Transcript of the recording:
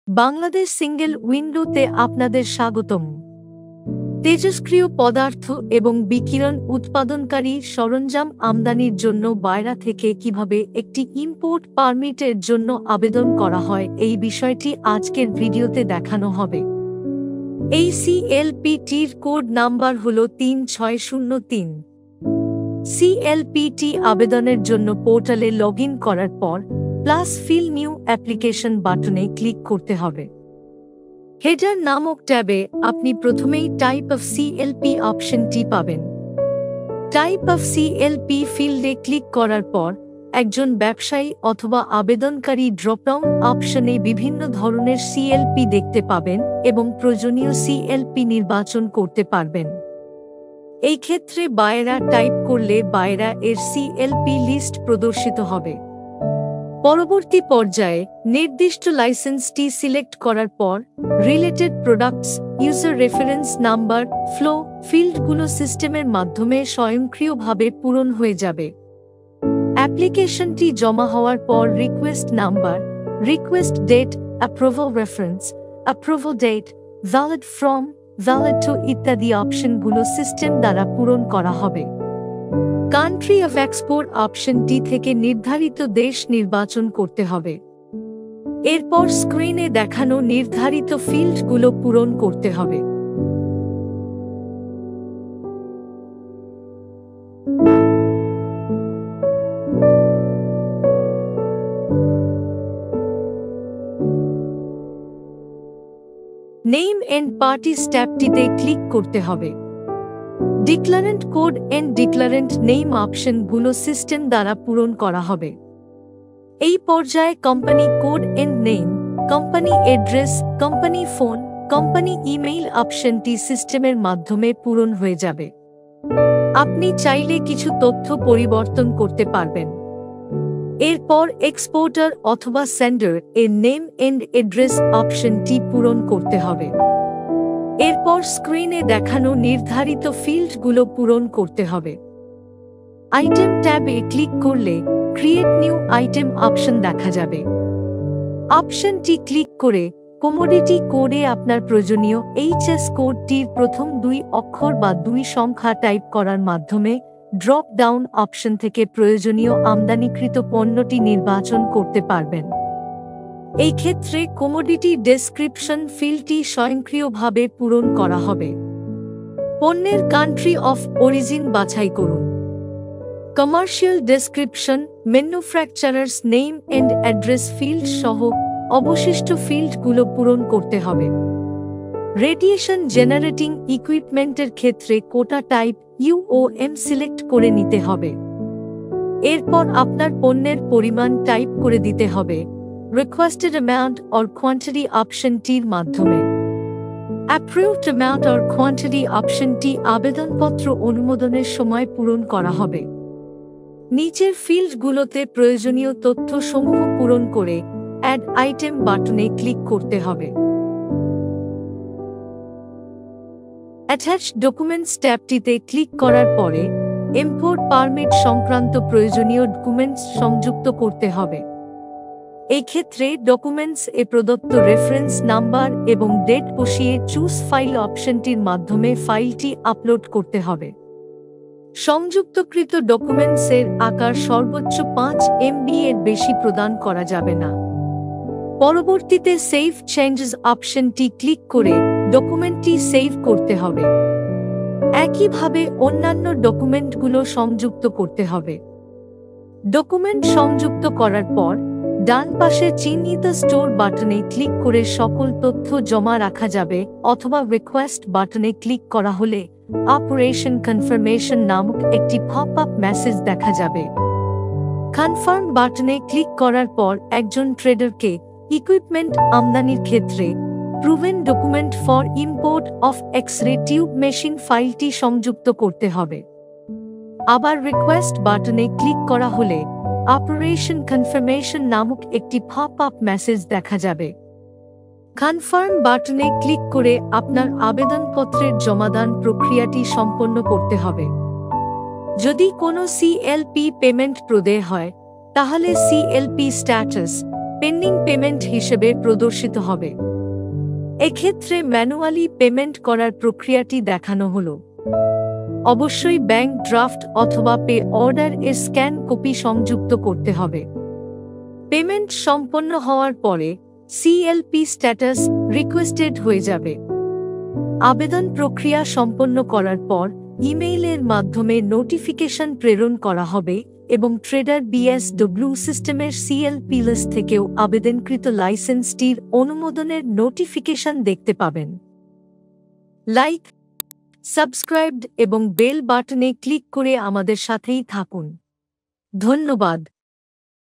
Bangladesh single উইন্ডোতে আপনাদের স্বাগতম। তেজস্ক্রিয় পদার্থ এবং বিকিরণ উৎপাদনকারী সরঞ্জাম আমদানির জন্য বাইরে থেকে কিভাবে একটি ইম্পোর্ট পারমিটের জন্য আবেদন করা হয় এই বিষয়টি আজকের ভিডিওতে দেখানো হবে। এই সিএলপিটির কোড নাম্বার হল 3603। সিএলপিটি আবেদনের জন্য পোর্টালে লগইন করার পর প্লাস ফিল নিউ অ্যাপ্লিকেশন বাটনে ক্লিক করতে হবে। হেডার নামক ট্যাবে আপনি প্রথমেই টাইপ অফ সিএলপি অপশনটি পাবেন। টাইপ অফ সিএলপি ফিল্ডে ক্লিক করার পর একজন ব্যবসায়ী অথবা আবেদনকারী ড্রপডাউন অপশনে বিভিন্ন ধরনের সিএলপি দেখতে পাবেন এবং প্রয়োজনীয় সিএলপি নির্বাচন করতে পারবেন। এই ক্ষেত্রে বায়রা টাইপ করলে বায়রা এর সিএলপি লিস্ট প্রদর্শিত হবে। পরবর্তী পর্যায়ে নির্দিষ্ট লাইসেন্সটি সিলেক্ট করার পর related products, user reference number, flow ফিল্ডগুলো সিস্টেমের মাধ্যমে স্বয়ংক্রিয়ভাবে পূরণ হয়ে যাবে। অ্যাপ্লিকেশনটি জমা হওয়ার পর request number, request date, approval reference, approval date, valid from, valid to ইত্যাদি অপশনগুলো সিস্টেম দ্বারা পূরণ করা হবে। কান্ট্রি অফ এক্সপোর্ট অপশনটি থেকে নির্ধারিত দেশ নির্বাচন করতে হবে। এরপর স্ক্রিনে দেখানো নির্ধারিত ফিল্ডগুলো পূরণ করতে হবে। নেম এন্ড পার্টি স্ট্যাপটিতে ক্লিক করতে হবে। ডিক্লারেন্ট কোড এন্ড ডিক্লারেন্ট নেম অপশনগুলো সিস্টেম দ্বারা পূরণ করা হবে। এই পর্যায়ে company code end name, company address, company phone, company email অপশনটি সিস্টেমের মাধ্যমে পূরণ হয়ে যাবে। আপনি চাইলে কিছু তথ্য পরিবর্তন করতে পারবেন। এরপর এক্সপোর্টার অথবা সেন্ডার এর নেম এন্ড অ্যাড্রেস অপশনটি পূরণ করতে হবে। এরপর স্ক্রিনে দেখানো নির্ধারিত ফিল্ডগুলো পূরণ করতে হবে। আইটেম ট্যাবে ক্লিক করলে ক্রিয়েট নিউ আইটেম অপশন দেখা যাবে। অপশনটি ক্লিক করে কমোডিটি কোডে আপনার প্রয়োজনীয় এইচএস কোডটির প্রথম 2 অক্ষর বা 2 সংখ্যা টাইপ করার মাধ্যমে ড্রপ ডাউন অপশন থেকে প্রয়োজনীয় আমদানিকৃত পণ্যটি নির্বাচন করতে পারবেন। এই ক্ষেত্রে কমোডিটি ডেসক্রিপশন ফিল্ডটি স্বয়ংক্রিয়ভাবে পূরণ করা হবে। পণ্যের কান্ট্রি অফ অরিজিন বাছাই করুন। Commercial description, manufacturers name and address field সহ অবশিষ্ট ফিল্ডগুলো পূরণ করতে হবে। রেডিয়েশন জেনারেটিং ইকুইপমেন্টের ক্ষেত্রে কোটা টাইপ ইউওএম সিলেক্ট করে নিতে হবে। এরপর আপনার পণ্যের পরিমাণ টাইপ করে দিতে হবে রিকোয়েস্টেড অ্যামাউন্ট অর কোয়ান্টিটি অপশনটির মাধ্যমে। অ্যাপ্রুভড অ্যামাউন্ট অর কোয়ান্টিটি অপশনটি আবেদনপত্র অনুমোদনের সময় পূরণ করা হবে। নিচের ফিল্ডগুলোতে প্রয়োজনীয় তথ্যসমূহ পূরণ করে অ্যাড আইটেম বাটনে ক্লিক করতে হবে। অ্যাটাচড ডকুমেন্টস ট্যাবটিতে ক্লিক করার পরে ইম্পোর্ট পারমিট সংক্রান্ত প্রয়োজনীয় ডকুমেন্টস সংযুক্ত করতে হবে। এই ক্ষেত্রে ডকুমেন্টস এ প্রদত্ত রেফারেন্স নাম্বার এবং ডেট বসিয়ে চুজ ফাইল অপশনটির মাধ্যমে ফাইলটি আপলোড করতে হবে। সংযুক্তকৃত ডকুমেন্টসের আকার সর্বোচ্চ 5 MB এর বেশি প্রদান করা যাবে না। পরবর্তীতে সেভ চেঞ্জেস অপশনটি ক্লিক করে ডকুমেন্টটি সেভ করতে হবে। একইভাবে অন্যান্য ডকুমেন্টগুলো সংযুক্ত করতে হবে। ডকুমেন্ট সংযুক্ত করার পর ডান পাশে চিহ্নিত স্টোর বাটনে ক্লিক করে সকল তথ্য জমা রাখা যাবে অথবা রিকোয়েস্ট বাটনে ক্লিক করা হলে অপারেশন কনফার্মেশন নামক একটি পপ-আপ মেসেজ দেখা যাবে। কনফার্ম বাটনে ক্লিক করার পর একজন ট্রেডারকে ইকুইপমেন্ট আমদানির ক্ষেত্রে proven document for import of X ray tube machine ফাইলটি সংযুক্ত করতে হবে। আবার রিকোয়েস্ট বাটনে ক্লিক করা হলে অপারেশন কনফার্মেশন নামক একটি পপ-আপ মেসেজ দেখা যাবে। কনফার্ম বাটনে ক্লিক করে আপনার আবেদনপত্রের জমাদান প্রক্রিয়াটি সম্পন্ন করতে হবে। যদি কোনো সিএলপি পেমেন্ট প্রদেয় হয় তাহলে সিএলপি স্ট্যাটাস পেন্ডিং পেমেন্ট হিসেবে প্রদর্শিত হবে। এক্ষেত্রে ম্যানুয়ালি পেমেন্ট করার প্রক্রিয়াটি দেখানো হলো। অবশ্যই ব্যাংক ড্রাফট অথবা পে অর্ডার এর স্ক্যান কপি সংযুক্ত করতে হবে। পেমেন্ট সম্পন্ন হওয়ার পরে সিএলপি স্ট্যাটাস রিকোয়েস্টেড হয়ে যাবে। আবেদন প্রক্রিয়া সম্পন্ন করার পর ইমেইলের মাধ্যমে নোটিফিকেশন প্রেরণ করা হবে এবং ট্রেডার বিএসডব্লিউ সিস্টেমের সিএলপি লিস্ট থেকেও আবেদনকৃত লাইসেন্সটির অনুমোদনের নোটিফিকেশন দেখতে পাবেন। লাইক, সাবস্ক্রাইব এবং বেল বাটনে ক্লিক করে আমাদের সাথেই থাকুন। ধন্যবাদ।